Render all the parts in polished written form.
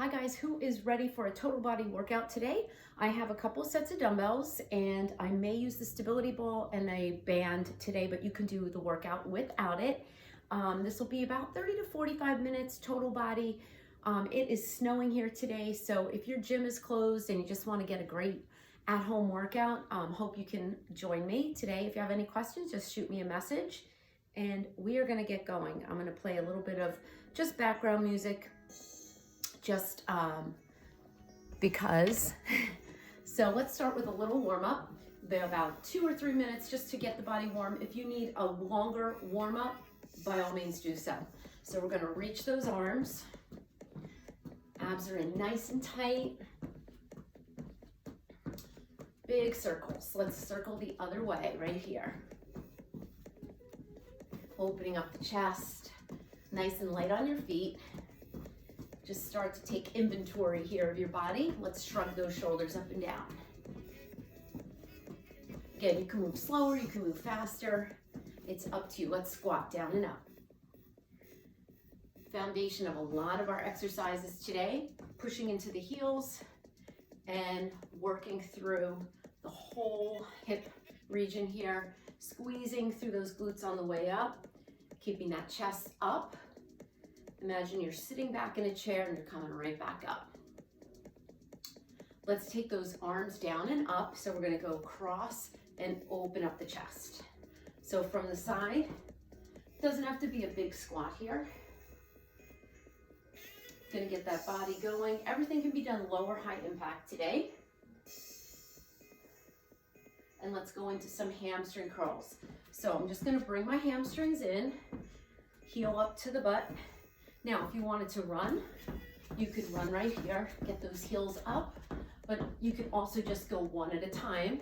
Hi guys, who is ready for a total body workout today? I have a couple sets of dumbbells and I may use the stability ball and a band today, but you can do the workout without it. This will be about 30 to 45 minutes total body. It is snowing here today, so if your gym is closed and you just want to get a great at-home workout, hope you can join me today. If you have any questions, just shoot me a message and we are going to get going. I'm going to play a little bit of just background music just because. So let's start with a little warm-up, about 2 or 3 minutes just to get the body warm. If you need a longer warm-up, by all means do so. So we're going to reach those arms, abs are in nice and tight, big circles. Let's circle the other way right here, opening up the chest, nice and light on your feet. Just start to take inventory here of your body. Let's shrug those shoulders up and down. Again, you can move slower, you can move faster. It's up to you. Let's squat down and up. Foundation of a lot of our exercises today, pushing into the heels and working through the whole hip region here, squeezing through those glutes on the way up, keeping that chest up. Imagine you're sitting back in a chair and you're coming right back up. Let's take those arms down and up. So we're going to go cross and open up the chest. So from the side, doesn't have to be a big squat here. Going to get that body going. Everything can be done lower, high impact today. And let's go into some hamstring curls. So I'm just going to bring my hamstrings in, heel up to the butt. Now, if you wanted to run, you could run right here, get those heels up, but you can also just go one at a time.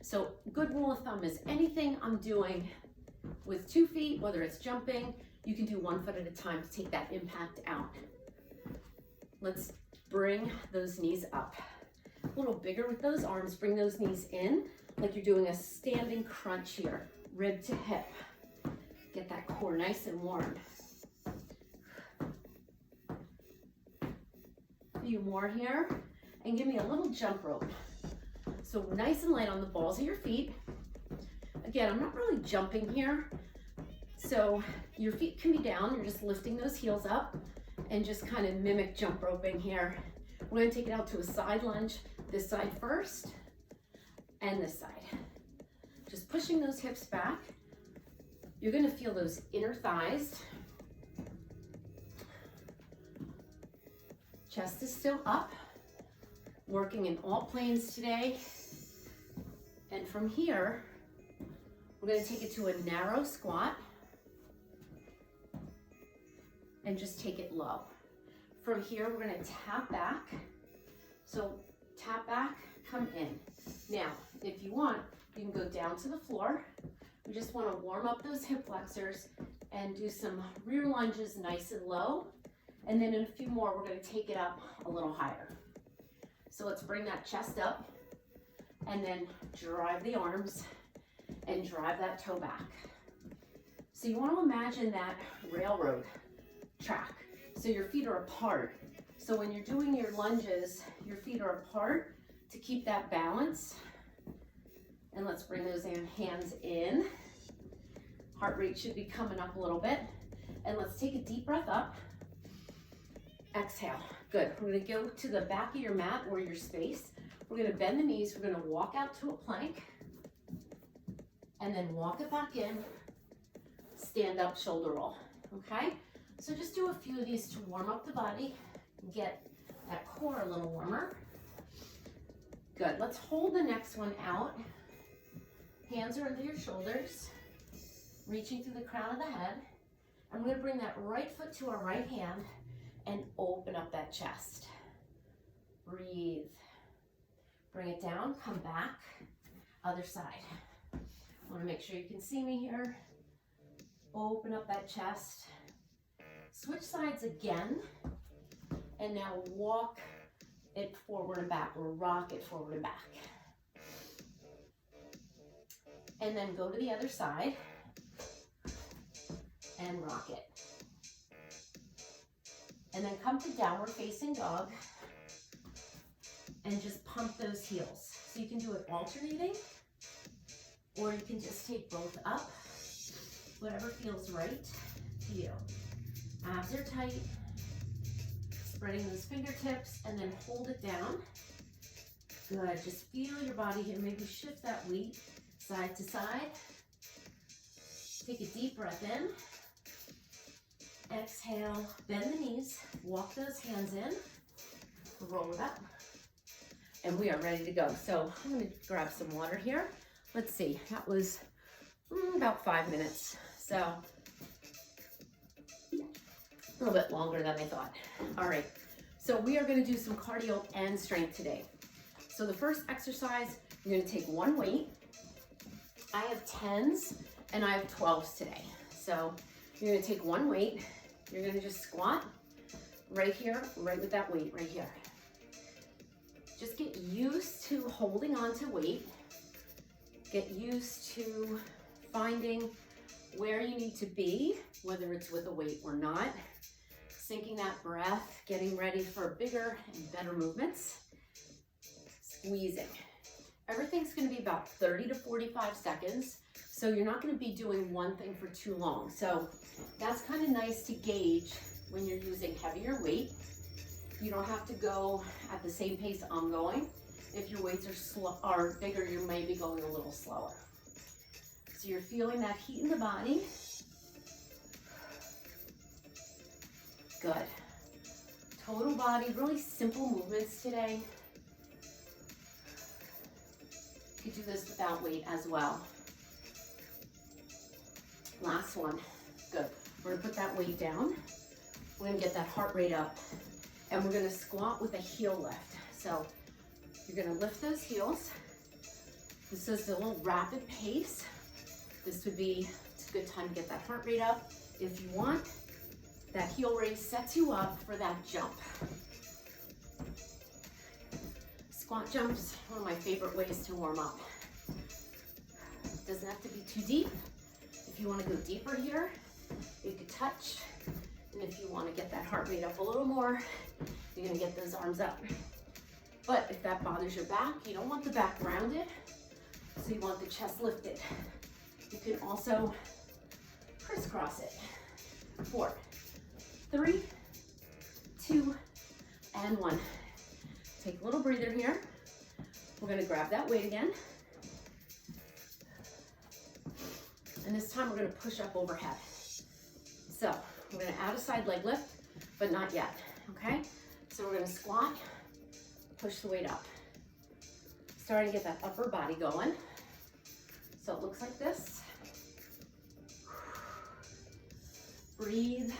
So good rule of thumb is anything I'm doing with 2 feet, whether it's jumping, you can do 1 foot at a time to take that impact out. Let's bring those knees up. A little bigger with those arms, bring those knees in like you're doing a standing crunch here, rib to hip. Get that core nice and warm. Few more here, and give me a little jump rope. So nice and light on the balls of your feet. Again, I'm not really jumping here, so your feet can be down. You're just lifting those heels up and just kind of mimic jump roping here. We're going to take it out to a side lunge, this side first and this side. Just pushing those hips back. You're going to feel those inner thighs. Chest is still up, working in all planes today. And from here, we're going to take it to a narrow squat and just take it low. From here, we're going to tap back. So tap back, come in. Now, if you want, you can go down to the floor. We just want to warm up those hip flexors and do some rear lunges nice and low. And then in a few more, we're going to take it up a little higher. So let's bring that chest up and then drive the arms and drive that toe back. So you want to imagine that railroad track. So your feet are apart. So when you're doing your lunges, your feet are apart to keep that balance. And let's bring those hands in. Heart rate should be coming up a little bit. And let's take a deep breath up. Exhale. Good. We're going to go to the back of your mat or your space. We're going to bend the knees. We're going to walk out to a plank and then walk it back in. Stand up, shoulder roll. Okay? So just do a few of these to warm up the body, get that core a little warmer. Good. Let's hold the next one out. Hands are under your shoulders, reaching through the crown of the head. I'm going to bring that right foot to our right hand and open up that chest. Breathe. Bring it down, come back, other side. I want to make sure you can see me here. Open up that chest. Switch sides again. And now walk it forward and back, or rock it forward and back. And then go to the other side and rock it. And then come to downward facing dog and just pump those heels. So you can do it alternating, or you can just take both up, whatever feels right to you. Abs are tight, spreading those fingertips, and then hold it down. Good, just feel your body here. Maybe shift that weight side to side. Take a deep breath in. Exhale, bend the knees, walk those hands in, roll it up, and we are ready to go. So I'm gonna grab some water here. Let's see, that was about 5 minutes. So a little bit longer than I thought. All right, so we are gonna do some cardio and strength today. So the first exercise, you're gonna take one weight. I have 10s and I have 12s today. So you're gonna take one weight. You're gonna just squat right here, right with that weight right here. Just get used to holding on to weight. Get used to finding where you need to be, whether it's with a weight or not. Sinking that breath, getting ready for bigger and better movements. Squeezing. Everything's gonna be about 30 to 45 seconds. So you're not gonna be doing one thing for too long. So that's kind of nice to gauge when you're using heavier weight. You don't have to go at the same pace I'm going. If your weights are bigger, you may be going a little slower. So you're feeling that heat in the body. Good. Total body, really simple movements today. You could do this without weight as well. Last one. Good. We're gonna put that weight down. We're gonna get that heart rate up. And we're gonna squat with a heel lift. So you're gonna lift those heels. This is a little rapid pace. This would be, it's a good time to get that heart rate up. If you want, that heel raise sets you up for that jump. Squat jumps, one of my favorite ways to warm up. Doesn't have to be too deep. If you want to go deeper here, you could touch. And if you want to get that heart rate up a little more, you're going to get those arms up. But if that bothers your back, you don't want the back rounded, so you want the chest lifted. You can also crisscross it. 4, 3, 2, and 1. Take a little breather here. We're going to grab that weight again. And this time we're going to push up overhead. So we're going to add a side leg lift, but not yet, okay? So we're going to squat, push the weight up. Starting to get that upper body going. So it looks like this. Breathe.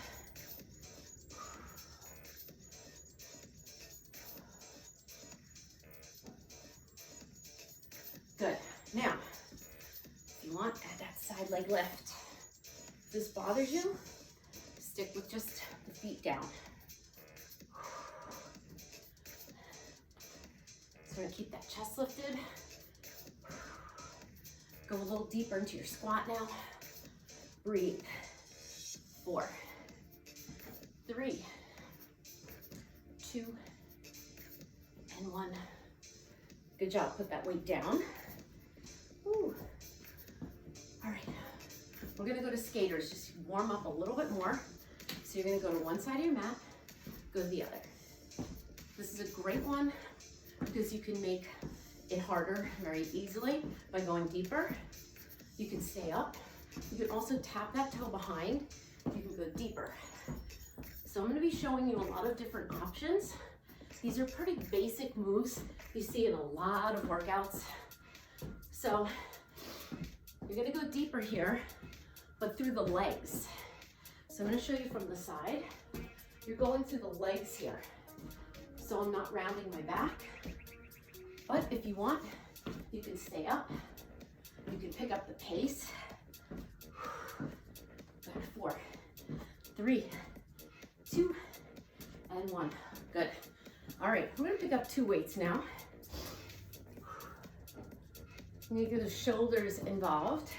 Good. Now, if you want, add that side leg lift. If this bothers you, stick with just the feet down. So we're gonna keep that chest lifted. Go a little deeper into your squat now. Breathe. 4, 3, 2, and 1. Good job. Put that weight down. Woo. All right. We're gonna go to skaters. Just warm up a little bit more. So you're gonna go to one side of your mat, go to the other. This is a great one because you can make it harder very easily by going deeper. You can stay up. You can also tap that toe behind. You can go deeper. So I'm going to be showing you a lot of different options. These are pretty basic moves you see in a lot of workouts. So you're going to go deeper here, but through the legs. So I'm going to show you from the side. You're going through the legs here. So I'm not rounding my back. But if you want, you can stay up. You can pick up the pace. 4, 3, 2, and 1. Good. All right, we're gonna pick up 2 weights now. I'm gonna get the shoulders involved.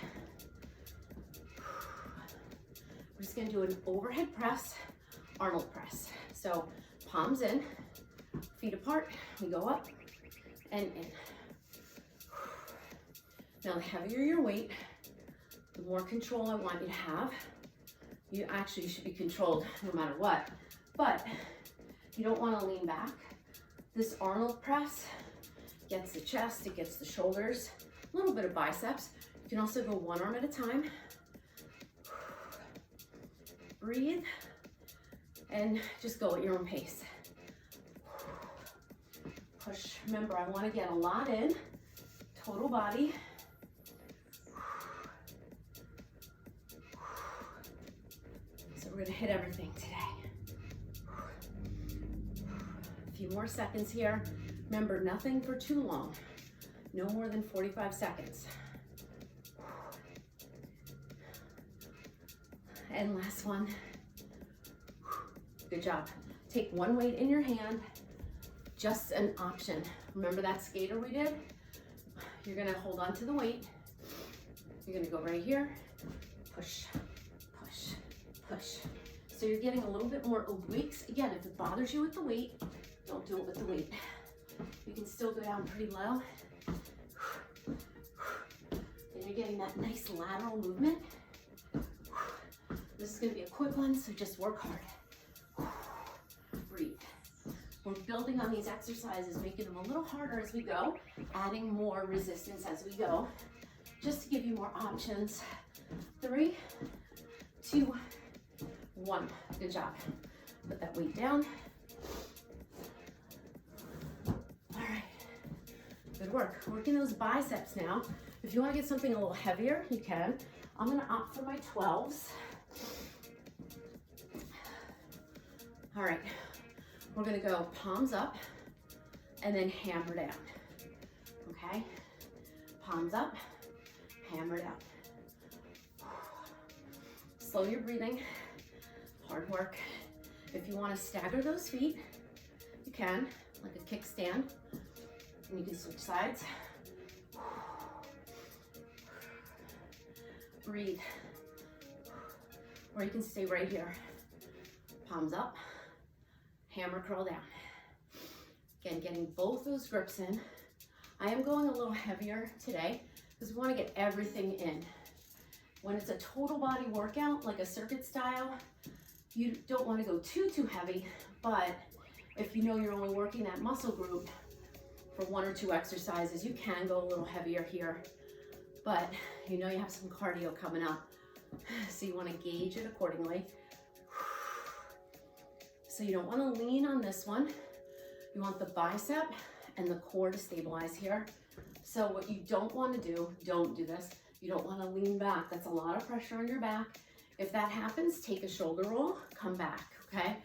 We're just gonna do an overhead press, Arnold press. So palms in, feet apart, we go up and in. Now the heavier your weight, the more control I want you to have. You actually should be controlled no matter what, but you don't want to lean back. This Arnold press gets the chest, it gets the shoulders, a little bit of biceps. You can also go one arm at a time. Breathe and just go at your own pace. Push. Remember, I want to get a lot in, total body. So we're going to hit everything today. A few more seconds here. Remember, nothing for too long. No more than 45 seconds. And last one. Good job. Take one weight in your hand, just an option. Remember that skater we did? You're gonna hold on to the weight. You're gonna go right here, push, push, push. So you're getting a little bit more obliques. Again, if it bothers you with the weight, don't do it with the weight. You can still go down pretty low. And you're getting that nice lateral movement. This is gonna be a quick one, so just work hard. Breathe. We're building on these exercises, making them a little harder as we go, adding more resistance as we go, just to give you more options. 3, 2, 1. Good job. Put that weight down. All right. Good work. Working those biceps now. If you want to get something a little heavier, you can. I'm going to opt for my 12s. All right, we're gonna go palms up and then hammer down, okay? Palms up, hammer down. Slow your breathing, hard work. If you wanna stagger those feet, you can, like a kickstand, and you can switch sides. Breathe, or you can stay right here. Palms up. Hammer curl down. Again, getting both those grips in. I am going a little heavier today because we want to get everything in. When it's a total body workout, like a circuit style, you don't want to go too heavy, but if you know you're only working that muscle group for 1 or 2 exercises, you can go a little heavier here, but you know you have some cardio coming up, so you want to gauge it accordingly. So you don't want to lean on this one. You want the bicep and the core to stabilize here. So what you don't want to do, don't do this. You don't want to lean back. That's a lot of pressure on your back. If that happens, take a shoulder roll, come back, okay?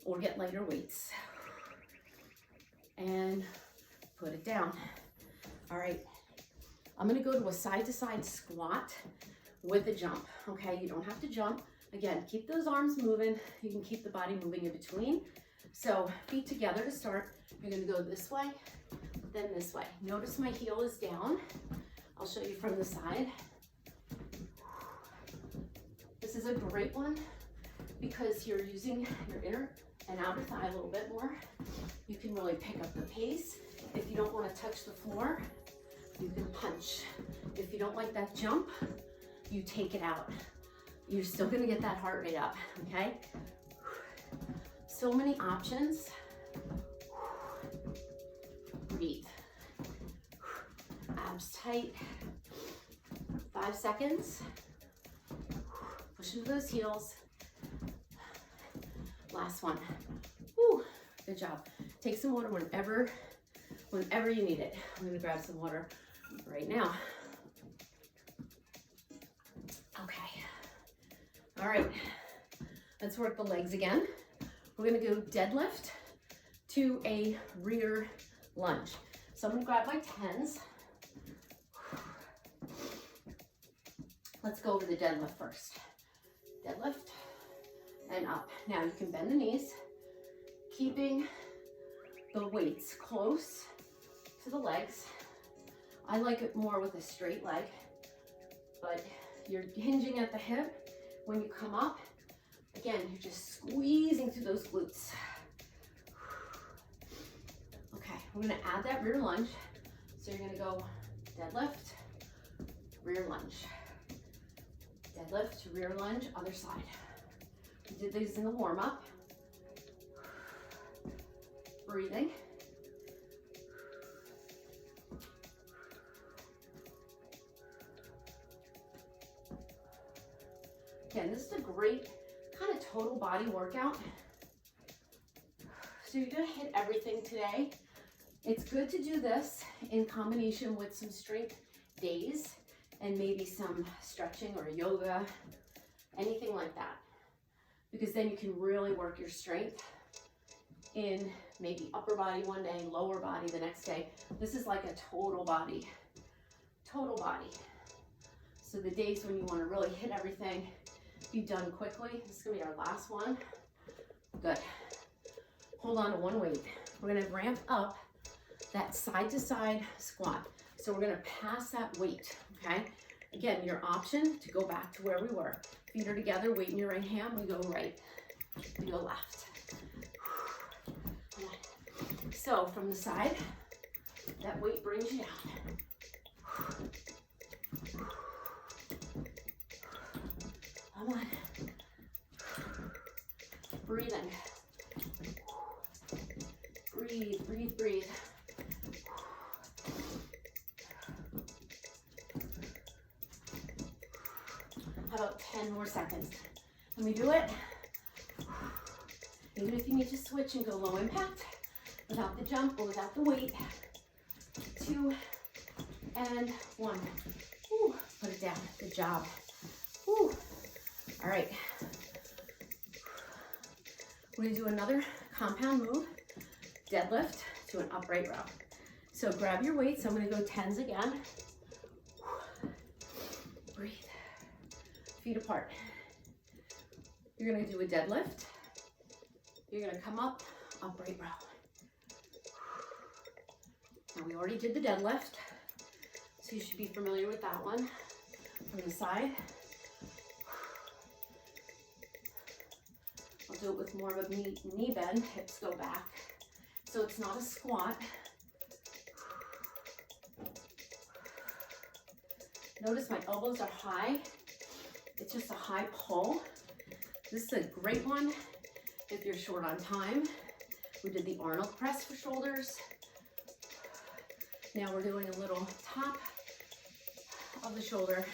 Or get lighter weights. And put it down. All right. I'm going to go to a side-to-side squat with a jump, okay? You don't have to jump. Again, keep those arms moving. You can keep the body moving in between. So feet together to start. You're gonna go this way, then this way. Notice my heel is down. I'll show you from the side. This is a great one because you're using your inner and outer thigh a little bit more. You can really pick up the pace. If you don't want to touch the floor, you can punch. If you don't like that jump, you take it out. You're still gonna get that heart rate up, okay? So many options. Breathe. Abs tight. 5 seconds. Push into those heels. Last one. Woo, good job. Take some water whenever you need it. I'm gonna grab some water right now. Okay. All right, let's work the legs again. We're gonna go deadlift to a rear lunge. So I'm gonna grab my 10s. Let's go over the deadlift first. Deadlift and up. Now you can bend the knees, keeping the weights close to the legs. I like it more with a straight leg, but you're hinging at the hip. When you come up, again, you're just squeezing through those glutes. We're gonna add that rear lunge. So you're gonna go deadlift, rear lunge, deadlift, rear lunge, other side. We did these in the warm up. Breathing. Again, this is a great kind of total body workout. So you're gonna hit everything today. It's good to do this in combination with some strength days and maybe some stretching or yoga, anything like that. Because then you can really work your strength in maybe upper body one day, lower body the next day. This is like a total body, total body. So the days when you want to really hit everything, be done quickly. This is gonna be our last one. Good. Hold on to one weight. We're gonna ramp up that side to side squat. So we're gonna pass that weight, okay? Again, your option to go back to where we were. Feet are together, weight in your right hand, we go right, we go left. So from the side, that weight brings you down. Come on. Breathing. Breathe, breathe, breathe. How about 10 more seconds? Let me do it. Even if you need to switch and go low impact, without the jump or without the weight. 2 and 1. Woo. Put it down. Good job. Woo. All right. We're gonna do another compound move. Deadlift to an upright row. So grab your weights. I'm gonna go 10s again. Breathe. Feet apart. You're gonna do a deadlift. You're gonna come up, upright row. Now we already did the deadlift, so you should be familiar with that one. From the side. I'll do it with more of a knee bend, hips go back. So it's not a squat. Notice my elbows are high. It's just a high pull. This is a great one if you're short on time. We did the Arnold press for shoulders. Now we're doing a little top of the shoulder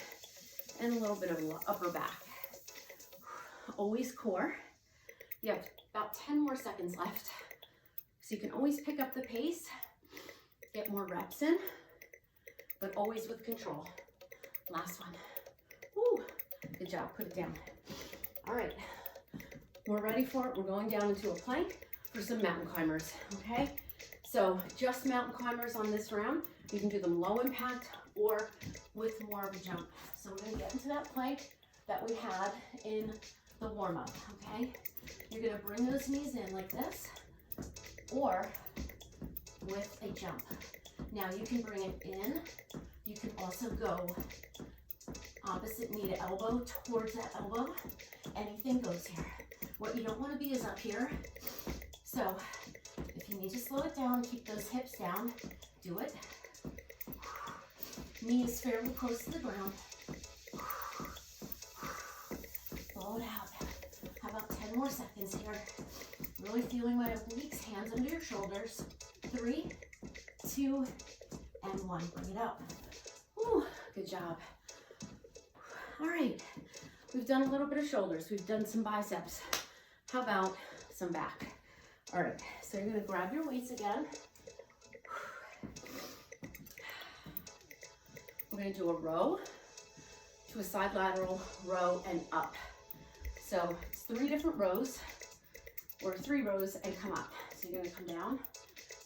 and a little bit of upper back. Always core. You have about 10 more seconds left. So you can always pick up the pace, get more reps in, but always with control. Last one. Woo. Good job, put it down. All right, we're ready for it. We're going down into a plank for some mountain climbers, okay? So just mountain climbers on this round. You can do them low impact or with more of a jump. So we're gonna get into that plank that we had in the warm up, okay? You're gonna bring those knees in like this or with a jump. Now you can bring it in. You can also go opposite knee to elbow towards that elbow. Anything goes here. What you don't want to be is up here. So if you need to slow it down, keep those hips down, do it. Knees fairly close to the ground. Blow it out. How about 10 more seconds here? Really feeling my obliques, hands under your shoulders. 3, 2, and 1. Bring it up. Whew, good job. All right, we've done a little bit of shoulders. We've done some biceps. How about some back? All right, so you're gonna grab your weights again. We're gonna do a row to a side lateral, row, and up. So it's 3 different rows, or 3 rows and come up. So you're gonna come down.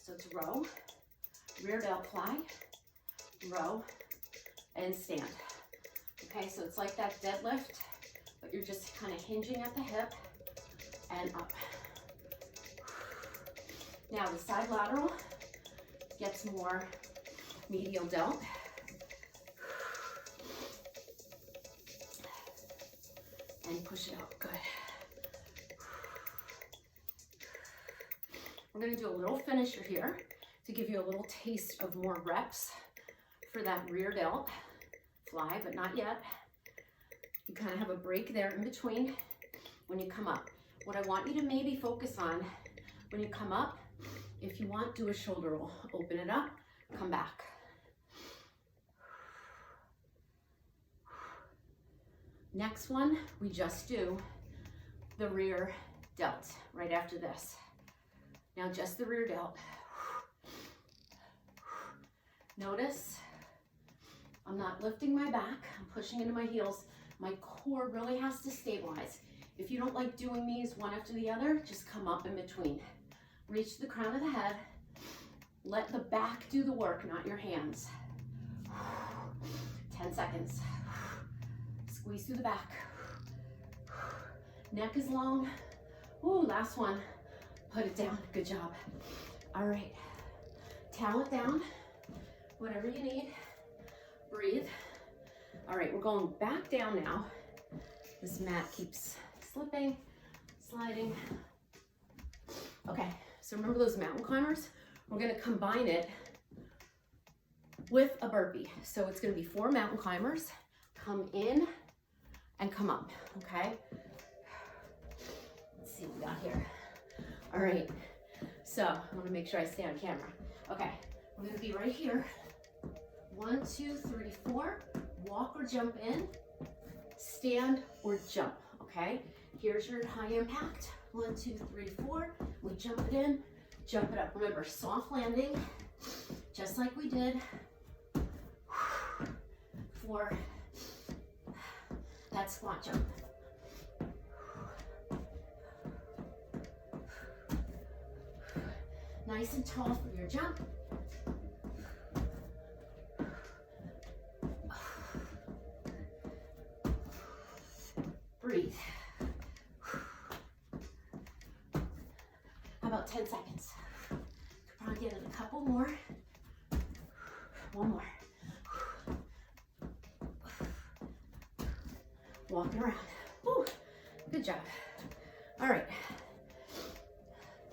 So it's row, rear delt fly, row, and stand. Okay, so it's like that deadlift, but you're just kind of hinging at the hip and up. Now the side lateral gets more medial delt. And push it out, good. We're gonna do a little finisher here to give you a little taste of more reps for that rear delt fly, but not yet. You kind of have a break there in between when you come up. What I want you to maybe focus on when you come up, if you want, do a shoulder roll. Open it up, come back. Next one, we just do the rear delt right after this. Now just the rear delt. Notice I'm not lifting my back, I'm pushing into my heels. My core really has to stabilize. If you don't like doing these one after the other, just come up in between. Reach the crown of the head. Let the back do the work, not your hands. 10 seconds. Squeeze through the back. Neck is long. Ooh, last one. Put it down. Good job. All right. Towel it down. Whatever you need. Breathe. All right, we're going back down now. This mat keeps slipping, sliding. Okay, so remember those mountain climbers? We're gonna combine it with a burpee. So it's gonna be 4 mountain climbers. Come in and come up, okay? Let's see what we got here. All right, so I wanna make sure I stay on camera. Okay, we're gonna be right here. 1, 2, 3, 4. Walk or jump in, stand or jump, okay? Here's your high impact. 1, 2, 3, 4. We jump it in, jump it up. Remember, soft landing, just like we did for that squat jump. Nice and tall for your jump. Breathe. How about 10 seconds? Could probably get in a couple more. One more. Walking around. Woo. Good job. All right.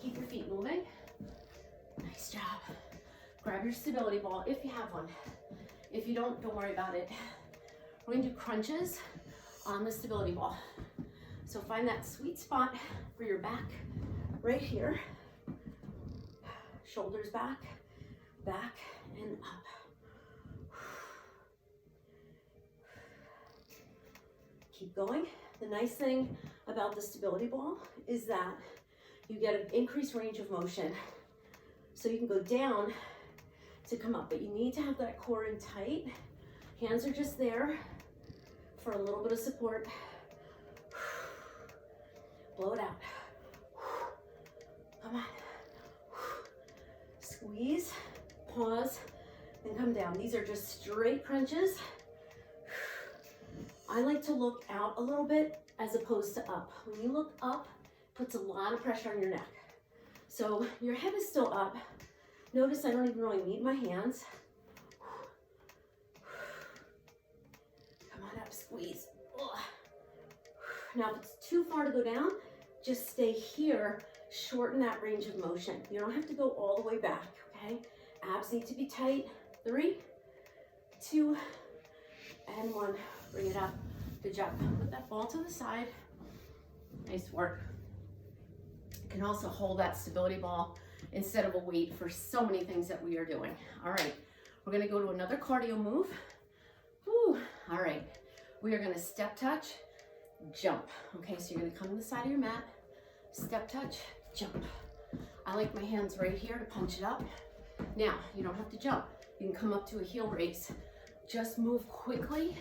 Keep your feet moving. Nice job. Grab your stability ball if you have one. If you don't worry about it. We're gonna do crunches on the stability ball. So find that sweet spot for your back right here. Shoulders back, back and up. Keep going. The nice thing about the stability ball is that you get an increased range of motion. So you can go down to come up, but you need to have that core in tight. Hands are just there for a little bit of support. Blow it out. Come on. Squeeze, pause, and come down. These are just straight crunches. I like to look out a little bit as opposed to up. When you look up, it puts a lot of pressure on your neck. So your head is still up. Notice I don't even really need my hands. Squeeze. Ugh. Now, if it's too far to go down, just stay here, shorten that range of motion. You don't have to go all the way back, okay? Abs need to be tight. 3, 2, and 1. Bring it up. Good job. Put that ball to the side. Nice work. You can also hold that stability ball instead of a weight for so many things that we are doing. All right, we're gonna go to another cardio move. Woo. All right. We are gonna step touch, jump. Okay, so you're gonna come to the side of your mat, step touch, jump. I like my hands right here to punch it up. Now, you don't have to jump. You can come up to a heel raise. Just move quickly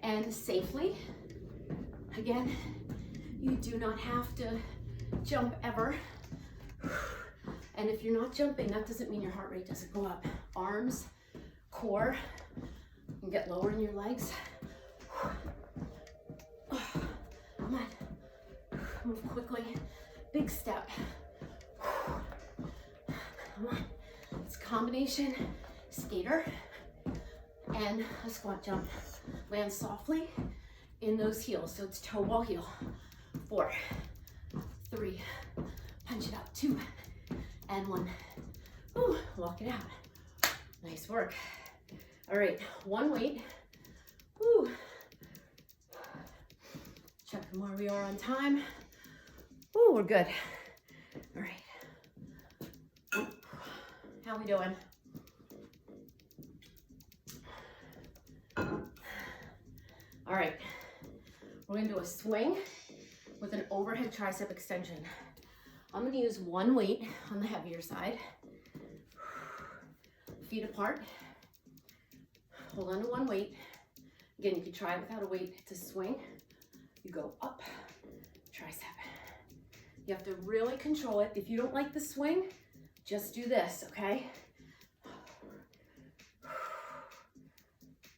and safely. Again, you do not have to jump ever. And if you're not jumping, that doesn't mean your heart rate doesn't go up. Arms, core, you can get lower in your legs. Come on, move quickly, big step. Come on, it's a combination skater and a squat jump. Land softly in those heels, so it's toe wall heel. 4, 3, punch it out, 2, and 1. Ooh, walk it out. Nice work. All right, one weight. Woo. Checking where we are on time. Woo, we're good. All right. How we doing? All right, we're gonna do a swing with an overhead tricep extension. I'm gonna use one weight on the heavier side. Feet apart. Hold on to one weight. Again, you can try it without a weight. It's a swing. You go up, tricep. You have to really control it. If you don't like the swing, just do this, okay?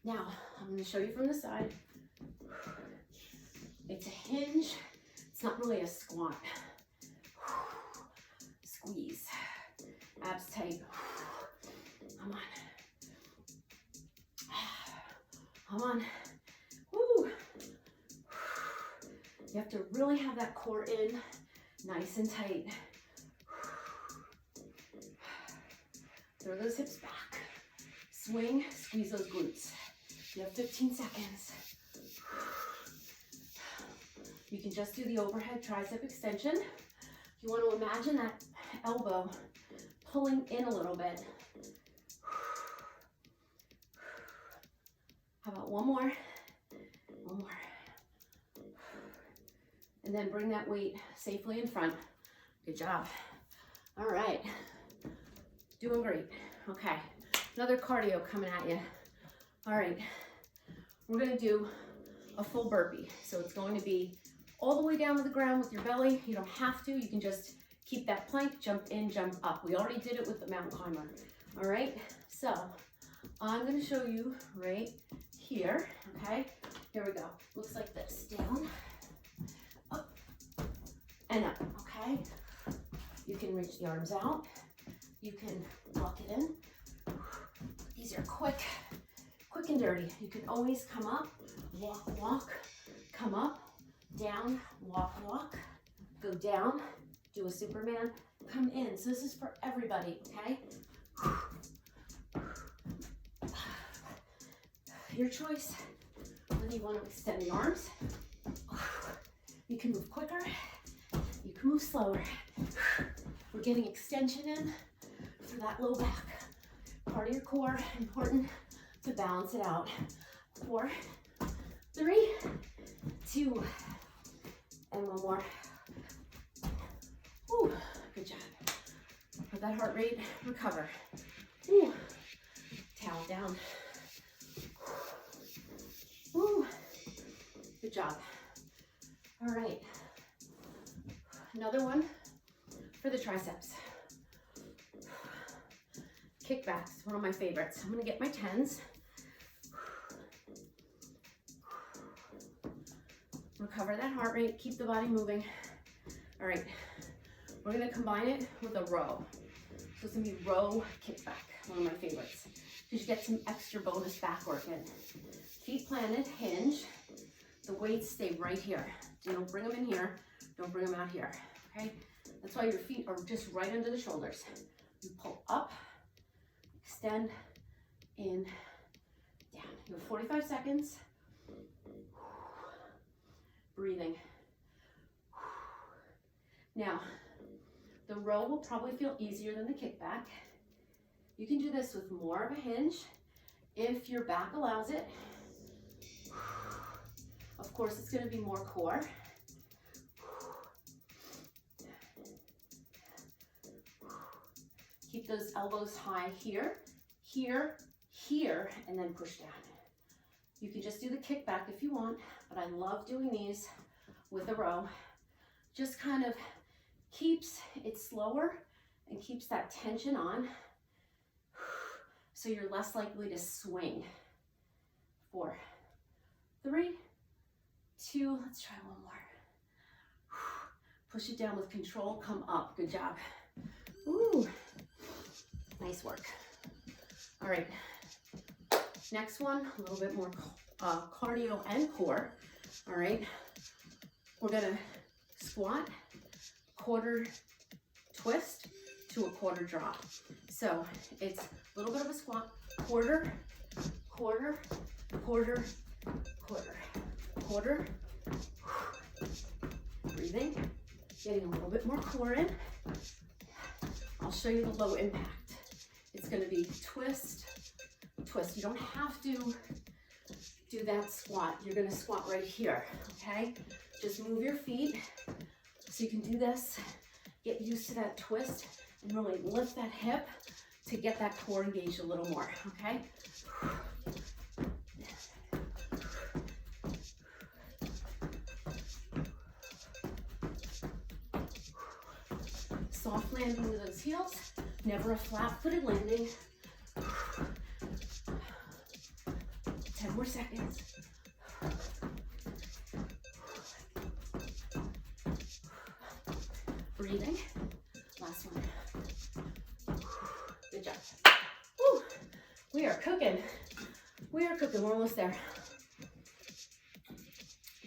Now, I'm gonna show you from the side. It's a hinge. It's not really a squat. Squeeze. Abs tight. Come on. Come on. Woo. You have to really have that core in, nice and tight. Throw those hips back. Swing, squeeze those glutes. You have 15 seconds. You can just do the overhead tricep extension. You want to imagine that elbow pulling in a little bit. How about one more? One more. And then bring that weight safely in front. Good job. All right. Doing great. Okay. Another cardio coming at you. All right. We're going to do a full burpee. So it's going to be all the way down to the ground with your belly. You don't have to. You can just keep that plank, jump in, jump up. We already did it with the mountain climber. All right. So I'm going to show you right here. Okay. Here we go. Looks like this. Down, up, and up. Okay. You can reach the arms out. You can lock it in. These are quick and dirty. You can always come up, walk, walk, come up, down, walk, walk, go down, do a Superman, come in. So this is for everybody, okay? Your choice, whether you want to extend the arms. You can move quicker, you can move slower. We're getting extension in for that low back. Part of your core, important to balance it out. 4, 3, 2, and one more. Woo, good job. Let that heart rate recover. Woo. Towel down. Woo. Good job. All right. Another one for the triceps. Kickbacks, one of my favorites. I'm gonna get my 10s. Recover that heart rate, keep the body moving. All right, we're gonna combine it with a row. So it's gonna be row kickback, one of my favorites. Because you get some extra bonus back work in. Feet planted, hinge. The weights stay right here. So don't bring them in here, don't bring them out here, okay? That's why your feet are just right under the shoulders. You pull up, extend, in, down. You have 45 seconds. Breathing. Now, the row will probably feel easier than the kickback. You can do this with more of a hinge if your back allows it. Of course, it's going to be more core. Keep those elbows high here, here, here, and then push down. You can just do the kickback if you want, but I love doing these with a row. Just kind of keeps it slower and keeps that tension on, so you're less likely to swing. 4, 3, 2, let's try one more. Push it down with control, come up, good job. Ooh, nice work. All right, next one, a little bit more cardio and core. All right, we're gonna squat, quarter twist to to a quarter drop. So it's a little bit of a squat, quarter, quarter, quarter, quarter, quarter. Breathing, getting a little bit more core in. I'll show you the low impact. It's going to be twist, twist. You don't have to do that squat. You're going to squat right here, okay? Just move your feet so you can do this. Get used to that twist and really lift that hip to get that core engaged a little more, okay? Soft landing with those heels, never a flat-footed landing. 10 more seconds. Breathing. Last one. Good job. Woo. We are cooking. We are cooking. We're almost there.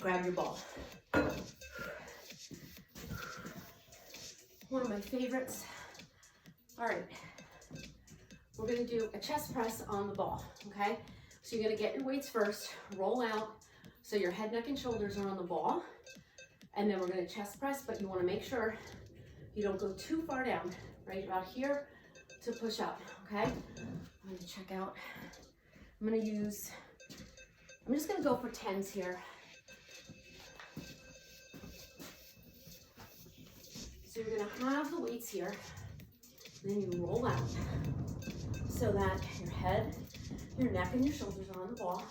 Grab your ball. One of my favorites. All right. We're going to do a chest press on the ball, okay? So you're going to get your weights first, roll out so your head, neck, and shoulders are on the ball. And then we're going to chest press, but you want to make sure you don't go too far down, right about here to push up, okay? I'm going to check out. I'm just going to go for 10s here. So you're going to have the weights here, and then you roll out so that your head, your neck, and your shoulders are on the ball.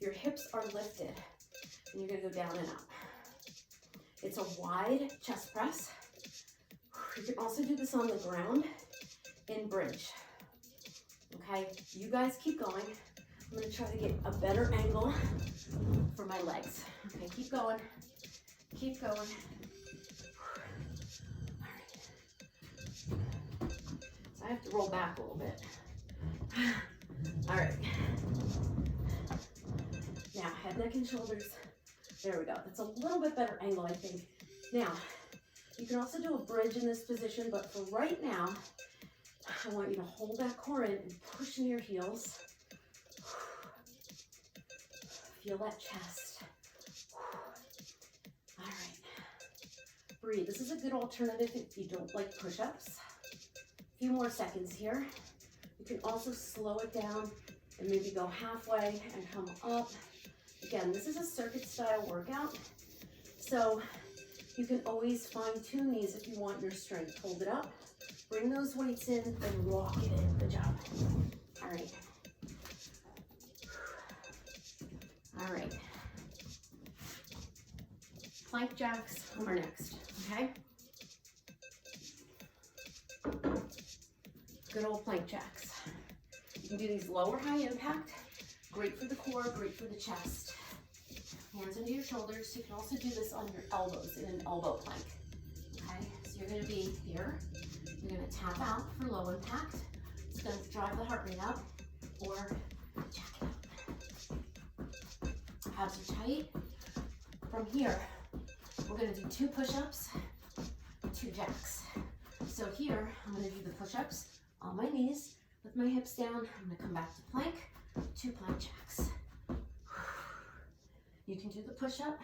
Your hips are lifted, and you're going to go down and up. It's a wide chest press. You can also do this on the ground in bridge. Okay, you guys keep going. I'm going to try to get a better angle for my legs. Okay, keep going. Keep going. All right. So I have to roll back a little bit. All right. Now, head, neck, and shoulders. There we go. That's a little bit better angle, I think. Now, you can also do a bridge in this position, but for right now, I want you to hold that core in and push in your heels. Feel that chest. All right. Breathe. This is a good alternative if you don't like push-ups. A few more seconds here. You can also slow it down and maybe go halfway and come up. Again, this is a circuit style workout, so you can always fine tune these if you want your strength. Hold it up, bring those weights in, and walk it in. Good job. All right. All right. Plank jacks are next, okay? Good old plank jacks. You can do these lower high impact. Great for the core, great for the chest. Hands under your shoulders. You can also do this on your elbows in an elbow plank. Okay, so you're going to be here. You're going to tap out for low impact. It's going to drive the heart rate up or jack it up. Abs are tight. From here, we're going to do 2 push-ups, 2 jacks. So here, I'm going to do the push-ups on my knees with my hips down. I'm going to come back to plank. 2 plank jacks. You can do the push-up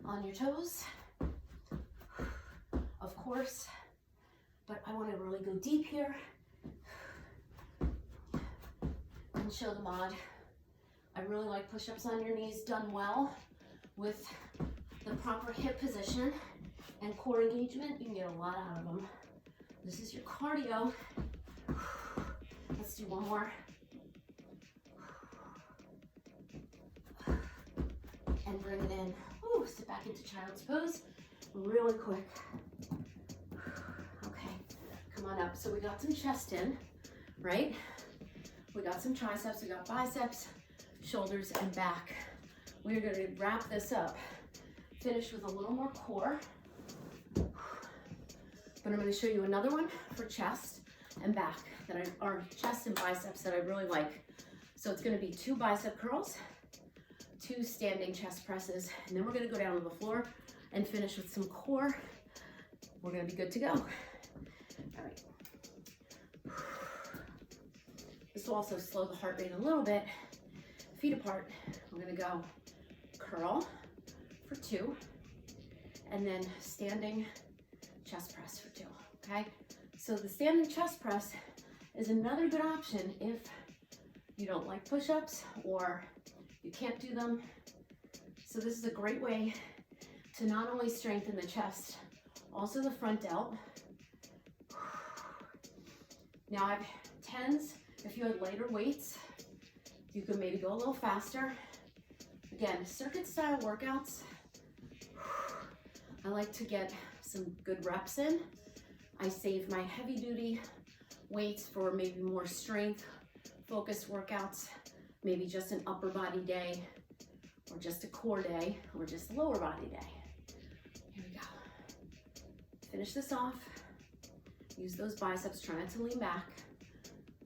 on your toes, of course, but I want to really go deep here and show the mod. I really like push-ups on your knees done well with the proper hip position and core engagement. You can get a lot out of them. This is your cardio. Let's do one more. And bring it in. Ooh, sit back into child's pose really quick. Okay, come on up. So we got some chest in, right? We got some triceps, we got biceps, shoulders, and back. We're going to wrap this up. Finish with a little more core. But I'm going to show you another one for chest and back or chest and biceps that I really like. So it's going to be 2 bicep curls, 2 standing chest presses, and then we're going to go down to the floor and finish with some core we're gonna be good to go. All right. This will also slow the heart rate a little bit. Feet apart. We're gonna go curl for 2, and then standing chest press for 2, okay? So the standing chest press is another good option if you don't like push-ups or you can't do them. So this is a great way to not only strengthen the chest, also the front delt. Now I have 10s. If you had lighter weights, you could maybe go a little faster. Again, circuit style workouts, I like to get some good reps in. I save my heavy duty weights for maybe more strength focused workouts, maybe just an upper body day, or just a core day, or just a lower body day. Here we go. Finish this off. Use those biceps, try not to lean back.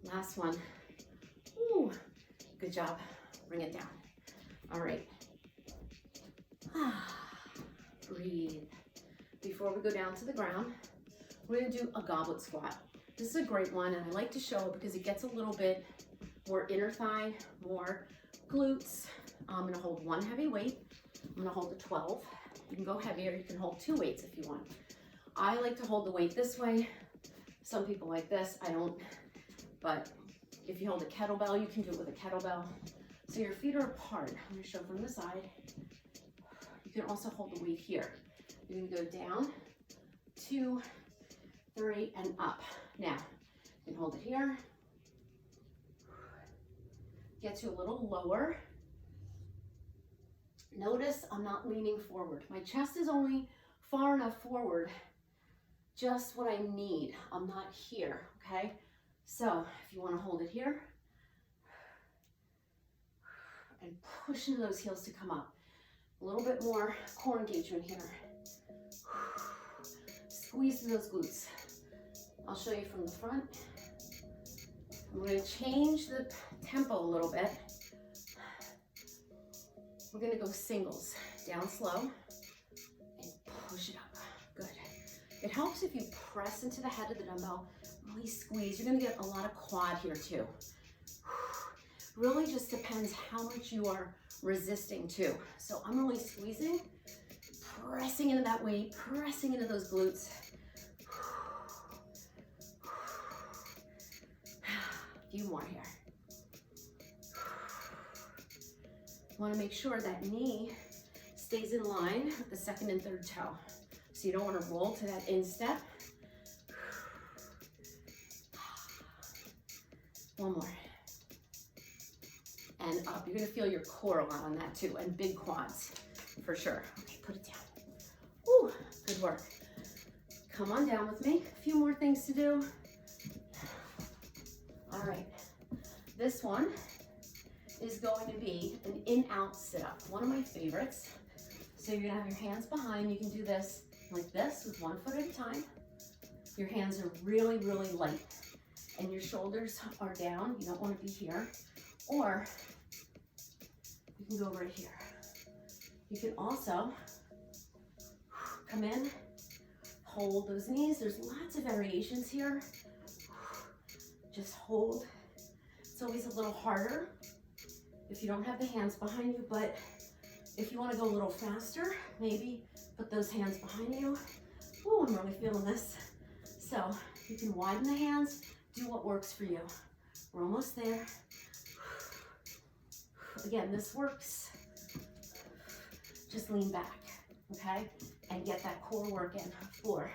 Last one. Ooh, good job. Bring it down. All right. Breathe. Before we go down to the ground, we're gonna do a goblet squat. This is a great one, and I like to show it because it gets a little bit more inner thigh, more glutes. I'm gonna hold one heavy weight. I'm gonna hold a 12. You can go heavier, you can hold 2 weights if you want. I like to hold the weight this way. Some people like this, I don't, but if you hold a kettlebell, you can do it with a kettlebell. So your feet are apart. I'm gonna show from the side. You can also hold the weight here. You're gonna go down, 2, 3, and up. Now, you can hold it here. Get you a little lower. Notice I'm not leaning forward. My chest is only far enough forward, just what I need. I'm not here, okay? So if you want to hold it here and push into those heels to come up. A little bit more core engagement here. Squeeze through those glutes. I'll show you from the front. I'm going to change the tempo a little bit. We're going to go singles, down slow, and push it up. Good. It helps if you press into the head of the dumbbell, really squeeze. You're going to get a lot of quad here too. Really just depends how much you are resisting too. So I'm really squeezing, pressing into that weight, pressing into those glutes. A few more here. Want to make sure that knee stays in line with the second and third toe. So you don't want to roll to that instep. One more. And up. You're going to feel your core a lot on that too, and big quads for sure. Okay, put it down. Woo, good work. Come on down with me. A few more things to do. All right, this one is going to be an in-out sit-up, one of my favorites. So you're gonna have your hands behind. You can do this like this with one foot at a time. Your hands are really, really light, and your shoulders are down. You don't want to be here. Or you can go right here. You can also come in, hold those knees. There's lots of variations here. Just hold. It's always a little harder if you don't have the hands behind you, but if you want to go a little faster, maybe put those hands behind you. Ooh, I'm really feeling this. So you can widen the hands, do what works for you. We're almost there. Again, this works. Just lean back, okay? And get that core work in. 4,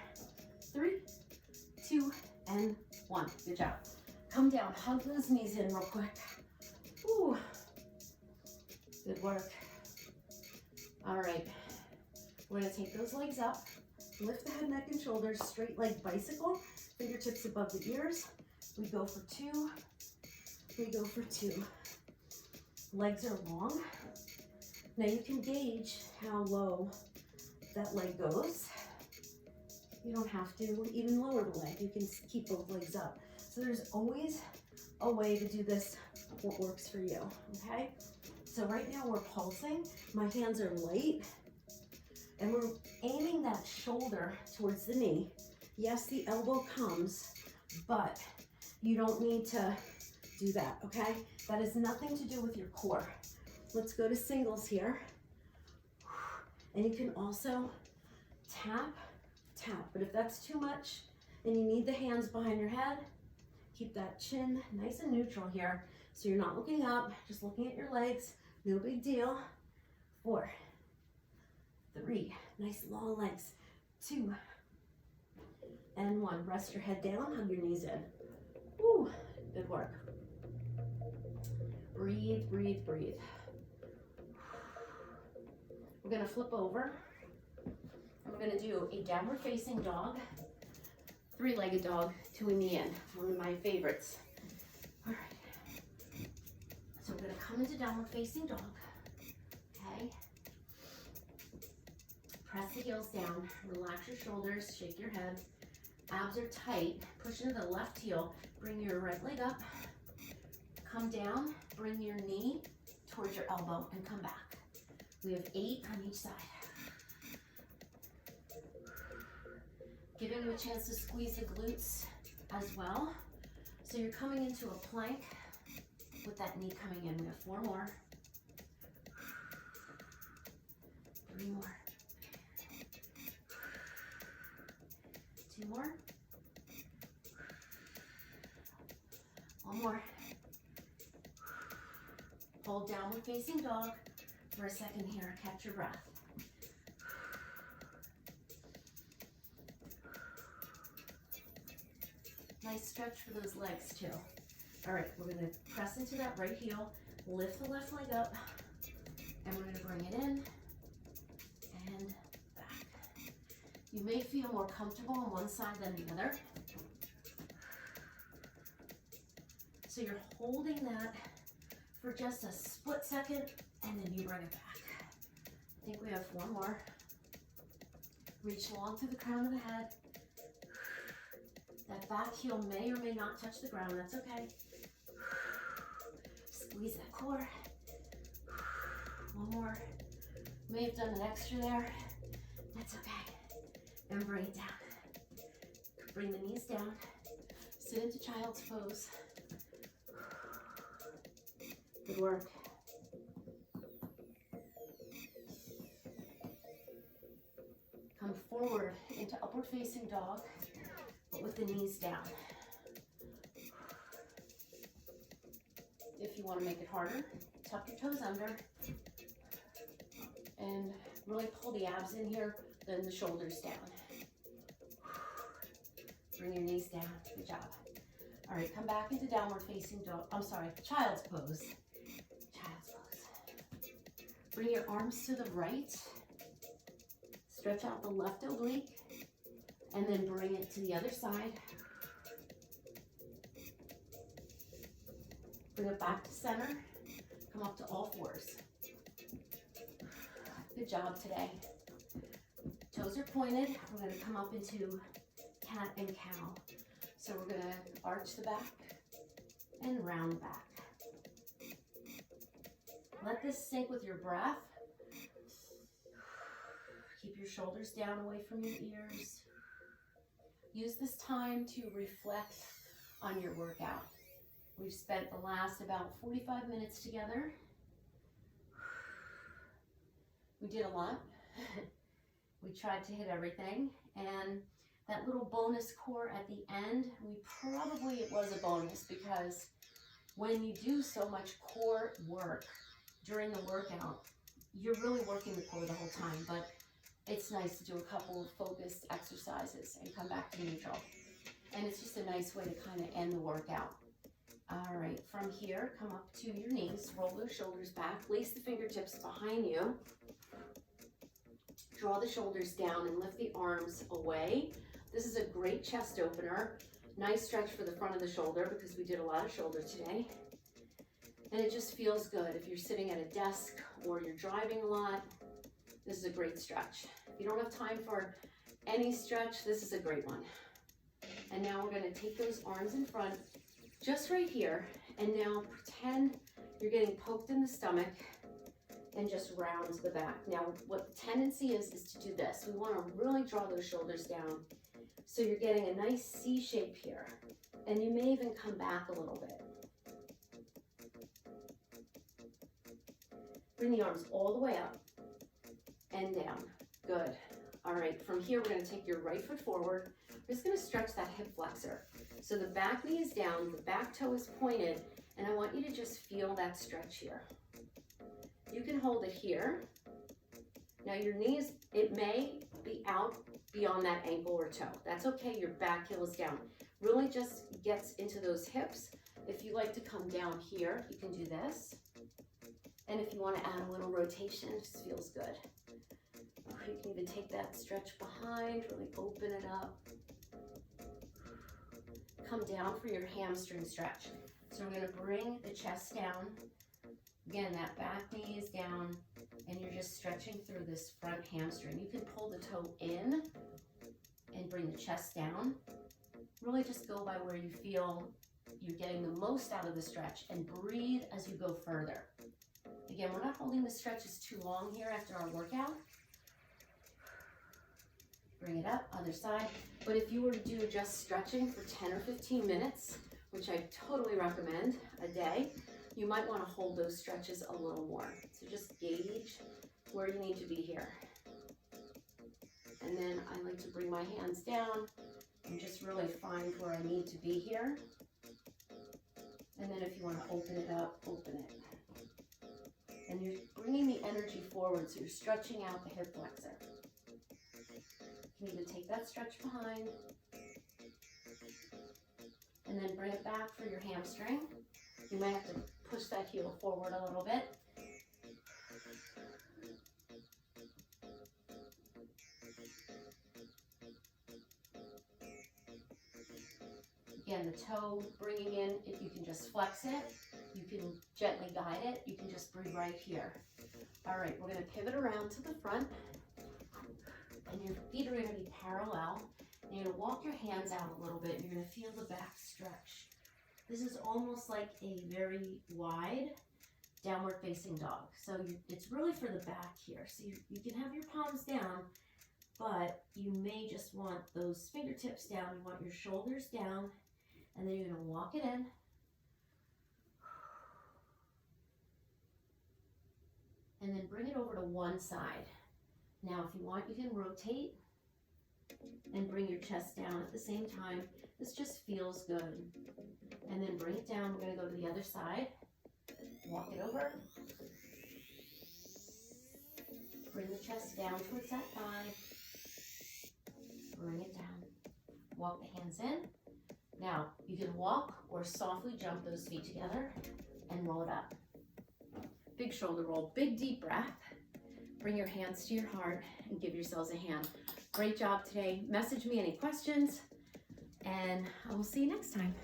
3, 2, and 1. Good job. Come down, hug those knees in real quick. Ooh. Good work. All right, we're gonna take those legs up, lift the head, neck, and shoulders, straight leg bicycle, fingertips above the ears. We go for 2, we go for 2. Legs are long. Now you can gauge how low that leg goes. You don't have to even lower the leg. You can keep both legs up. So there's always a way to do this, what works for you, okay? So right now we're pulsing. My hands are light. And we're aiming that shoulder towards the knee. Yes, the elbow comes, but you don't need to do that, okay? That has nothing to do with your core. Let's go to singles here. And you can also tap, tap. But if that's too much and you need the hands behind your head, keep that chin nice and neutral here. So you're not looking up, just looking at your legs. No big deal. 4, 3, nice long legs. 2, and 1. Rest your head down, hug your knees in. Woo, good work. Breathe, breathe, breathe. We're gonna flip over and we're gonna do a downward facing dog, 3-legged dog to a knee in, one of my favorites. All right, so we're gonna come into downward facing dog, okay? Press the heels down, relax your shoulders, shake your head. Abs are tight, push into the left heel, bring your right leg up, come down, bring your knee towards your elbow and come back. We have 8 on each side. Giving you a chance to squeeze the glutes as well. So you're coming into a plank with that knee coming in. We have 4 more. 3 more. 2 more. 1 more. Hold downward facing dog for a second here. Catch your breath. Nice stretch for those legs too. All right, we're gonna press into that right heel, lift the left leg up, and we're gonna bring it in and back. You may feel more comfortable on one side than the other. So you're holding that for just a split second, and then you bring it back. I think we have 4 more. Reach long through the crown of the head. That back heel may or may not touch the ground, that's okay. Squeeze that core. 1 more. May have done an extra there, that's okay. And bring it down. Bring the knees down. Sit into child's pose. Good work. Come forward into upward facing dog, but with the knees down. If you want to make it harder, tuck your toes under and really pull the abs in here, then the shoulders down. Bring your knees down. Good job. All right, come back into downward facing dog. I'm sorry, child's pose. Child's pose. Bring your arms to the right. Stretch out the left oblique. And then bring it to the other side. Bring it back to center. Come up to all 4s. Good job today. Toes are pointed. We're going to come up into cat and cow. So we're going to arch the back and round back. Let this sink with your breath. Keep your shoulders down away from your ears. Use this time to reflect on your workout. We've spent the last about 45 minutes together. We did a lot. We tried to hit everything, and that little bonus core at the end, it was a bonus, because when you do so much core work during the workout, you're really working the core the whole time, but it's nice to do a couple of focused exercises and come back to neutral. And it's just a nice way to kind of end the workout. All right, from here, come up to your knees, roll those shoulders back, lace the fingertips behind you. Draw the shoulders down and lift the arms away. This is a great chest opener. Nice stretch for the front of the shoulder because we did a lot of shoulder today. And it just feels good. If you're sitting at a desk or you're driving a lot, this is a great stretch. If you don't have time for any stretch, this is a great one. And now we're gonna take those arms in front, just right here, and now pretend you're getting poked in the stomach and just round the back. Now, what the tendency is to do this. We want to really draw those shoulders down. So you're getting a nice C shape here. And you may even come back a little bit. Bring the arms all the way up and down. Good. All right, from here, we're gonna take your right foot forward. We're just gonna stretch that hip flexor. So the back knee is down, the back toe is pointed, and I want you to just feel that stretch here. You can hold it here. Now your knees, it may be out beyond that ankle or toe. That's okay, your back heel is down. Really just gets into those hips. If you like to come down here, you can do this. And if you want to add a little rotation, it just feels good. You can even take that stretch behind, really open it up. Come down for your hamstring stretch. So we're going to bring the chest down. Again, that back knee is down, and you're just stretching through this front hamstring. You can pull the toe in and bring the chest down. Really just go by where you feel you're getting the most out of the stretch, and breathe as you go further. Again, we're not holding the stretches too long here after our workout. Bring it up, other side. But if you were to do just stretching for 10 or 15 minutes, which I totally recommend a day, you might want to hold those stretches a little more. So just gauge where you need to be here. And then I like to bring my hands down and just really find where I need to be here. And then if you want to open it up, open it. And you're bringing the energy forward, so you're stretching out the hip flexor. You can even take that stretch behind. And then bring it back for your hamstring. You might have to push that heel forward a little bit. Again, the toe bringing in, if you can just flex it, you can gently guide it, you can just breathe right here. All right, we're gonna pivot around to the front, and your feet are gonna be parallel. And you're gonna walk your hands out a little bit, and you're gonna feel the back stretch. This is almost like a very wide downward facing dog. So it's really for the back here. So you can have your palms down, but you may just want those fingertips down. You want your shoulders down, and then you're gonna walk it in. And then bring it over to one side. Now, if you want, you can rotate and bring your chest down at the same time. This just feels good. And then bring it down. We're gonna go to the other side. Walk it over. Bring the chest down towards that thigh. Bring it down. Walk the hands in. Now, you can walk or softly jump those feet together and roll it up. Big shoulder roll, big deep breath. Bring your hands to your heart and give yourselves a hand. Great job today. Message me any questions, and I will see you next time.